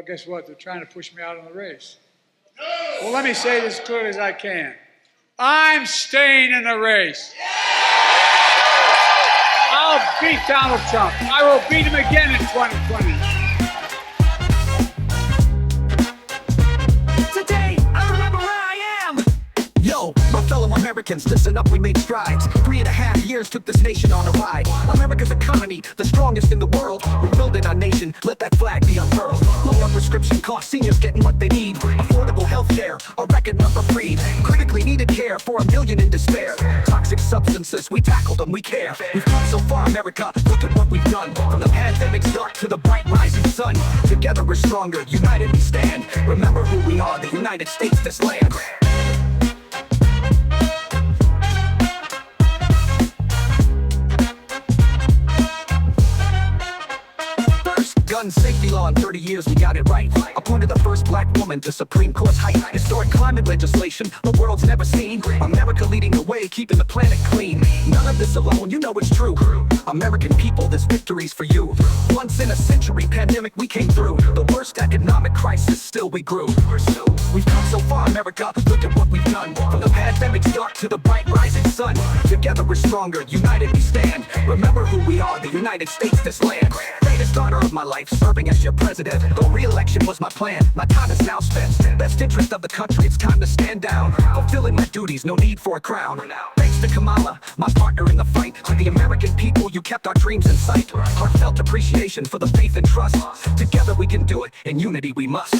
Well, guess what? They're trying to push me out of the race. Well, let me say this as clearly as I can. I'm staying in the race. I'll beat Donald Trump. I will beat him again in 2020. Today, I remember where I am. Yo, my fellow Americans, listen up, we made strides. 3.5 years took this nation on a ride. America's economy, the strongest in the world. We're building our nation, let that flag be unfurled. Lower prescription costs, seniors getting what they need. Affordable health care, a record number free. Critically needed care for 1 million in despair. Toxic substances, we tackled them, we care. We've come so far, America, look at what we've done. From the pandemic's dark to the bright rising sun. Together we're stronger, united we stand. Remember who we are, the United States, this land. Gun safety law in 30 years, we got it right. Appointed the first black woman to Supreme Court's height. Historic climate legislation the world's never seen. America leading the way, keeping the planet clean. None of this alone, you know it's true. American people, this victory's for you. Once in a century pandemic we came through. The worst economic crisis, still we grew. We've come so far, America, look at what we've done. From the pandemic's dark to the bright rising sun. Together we're stronger, united we stand. Remember who we are, the United States, this land. Greatest honor of my life, serving as your president. Though re-election was my plan, my time is now spent. Best interest of the country, it's time to stand down. Fulfilling my duties, no need for a crown. Thanks to Kamala, my partner in the fight. To the American people, you kept our dreams in sight. Heartfelt appreciation for the faith and trust. Together we can do it, in unity we must.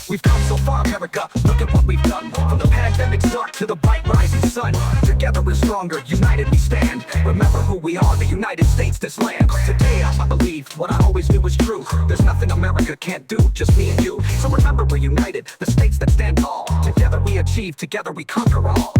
We've come so far, America, look at what we've done. From the pandemic's dark to the bright rising sun. Together we're stronger, united we stand. Remember who we are, the United States, this land. Today I believe what I always knew was true. There's nothing America can't do, just me and you. So remember we're united, the states that stand tall. Together we achieve, together we conquer all.